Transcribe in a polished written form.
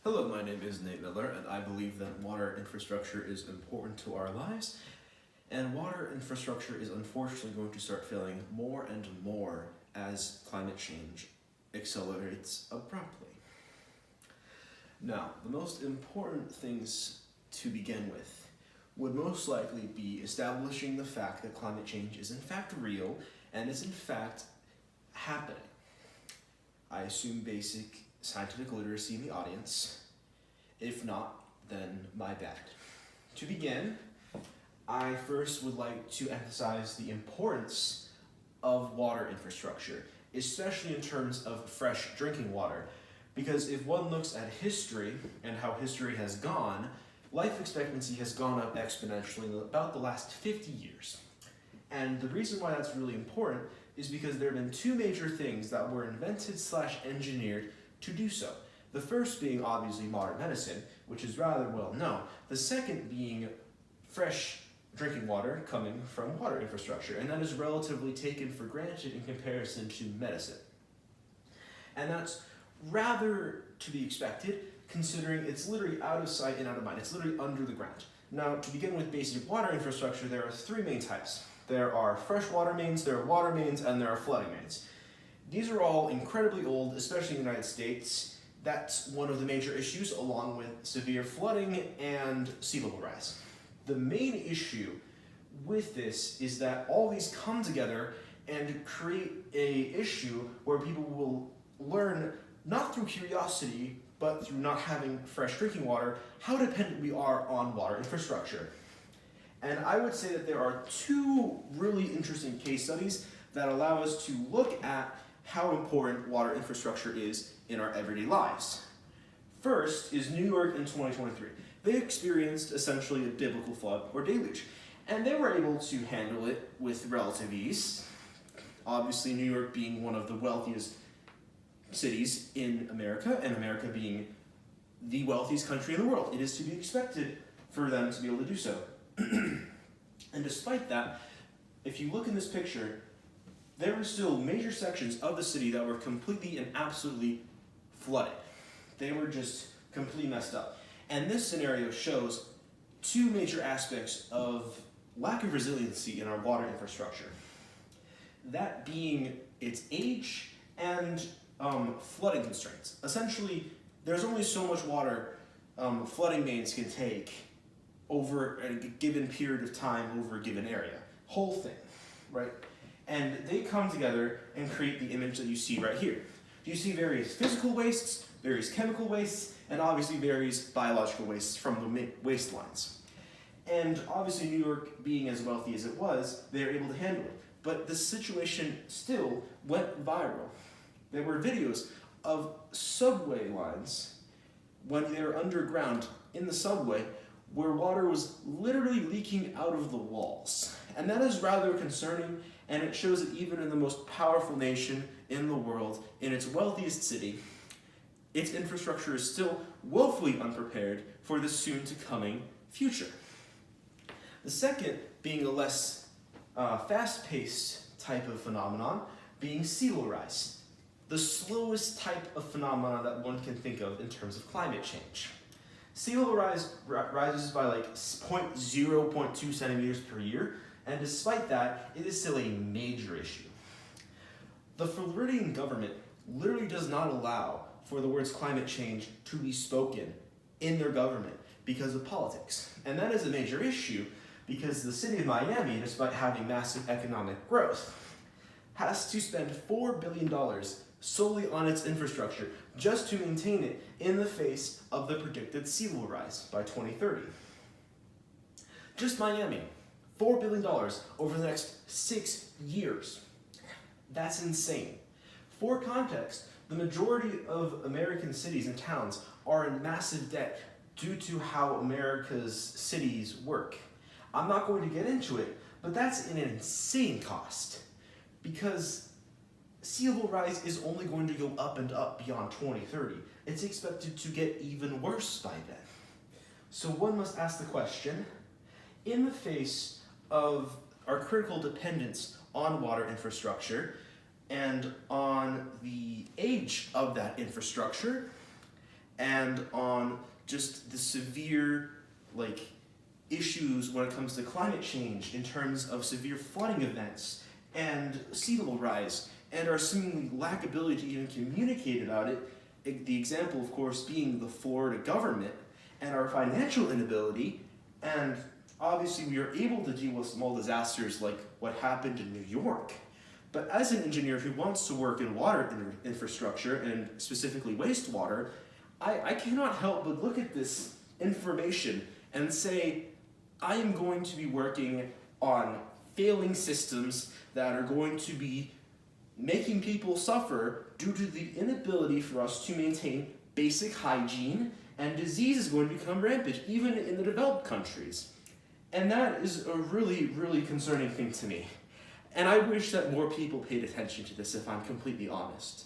Hello, my name is Nate Miller, and I believe that water infrastructure is important to our lives, and water infrastructure is unfortunately going to start failing more and more as climate change accelerates abruptly. Now, the most important things to begin with would most likely be establishing the fact that climate change is in fact real and is in fact happening. I assume basic scientific literacy in the audience. If not, then my bad. To begin, I first would like to emphasize the importance of water infrastructure, especially in terms of fresh drinking water. Because if one looks at history and how history has gone, life expectancy has gone up exponentially in about the last 50 years. And the reason why that's really important is because there have been two major things that were invented/engineered to do so. The first being obviously modern medicine, which is rather well known. The second being fresh drinking water coming from water infrastructure, and that is relatively taken for granted in comparison to medicine. And that's rather to be expected, considering it's literally out of sight and out of mind. It's literally under the ground. Now, to begin with basic water infrastructure, there are three main types. There are freshwater mains, there are water mains, and there are flooding mains. These are all incredibly old, especially in the United States. That's one of the major issues, along with severe flooding and sea level rise. The main issue with this is that all these come together and create an issue where people will learn, not through curiosity, but through not having fresh drinking water, how dependent we are on water infrastructure. And I would say that there are two really interesting case studies that allow us to look at how important water infrastructure is in our everyday lives. First is New York in 2023. They experienced essentially a biblical flood or deluge, and they were able to handle it with relative ease. Obviously, New York being one of the wealthiest cities in America, and America being the wealthiest country in the world, it is to be expected for them to be able to do so. And despite that, if you look in this picture, there were still major sections of the city that were completely and absolutely flooded. They were just completely messed up. And this scenario shows two major aspects of lack of resiliency in our water infrastructure. That being its age and flooding constraints. Essentially, there's only so much water flooding mains can take over a given period of time over a given area. Whole thing, right? And they come together and create the image that you see right here. You see various physical wastes, various chemical wastes, and obviously various biological wastes from the waistelines. And obviously New York, being as wealthy as it was, they were able to handle it. But the situation still went viral. There were videos of subway lines when they were underground in the subway where water was literally leaking out of the walls. And that is rather concerning, and it shows that even in the most powerful nation in the world, in its wealthiest city, its infrastructure is still woefully unprepared for the soon-to-coming future. The second being a less fast-paced type of phenomenon, being sea level rise, the slowest type of phenomenon that one can think of in terms of climate change. Sea level rises by like 0.2 centimeters per year, and despite that, it is still a major issue. The Floridian government literally does not allow for the words climate change to be spoken in their government because of politics. And that is a major issue because the city of Miami, despite having massive economic growth, has to spend $4 billion solely on its infrastructure just to maintain it in the face of the predicted sea level rise by 2030. Just Miami, $4 billion over the next 6 years. That's insane. For context, the majority of American cities and towns are in massive debt due to how America's cities work. I'm not going to get into it, but that's an insane cost because sea level rise is only going to go up and up beyond 2030. It's expected to get even worse by then. So one must ask the question, in the face of our critical dependence on water infrastructure and on the age of that infrastructure, and on just the severe, like, issues when it comes to climate change in terms of severe flooding events and sea level rise, and our seemingly lack ability to even communicate about it. The example, of course, being the Florida government and our financial inability. And obviously, we are able to deal with small disasters like what happened in New York. But as an engineer who wants to work in water infrastructure, and specifically wastewater, I cannot help but look at this information and say, I am going to be working on failing systems that are going to be making people suffer due to the inability for us to maintain basic hygiene, and disease is going to become rampant, even in the developed countries. And that is a really, really concerning thing to me. And I wish that more people paid attention to this, if I'm completely honest.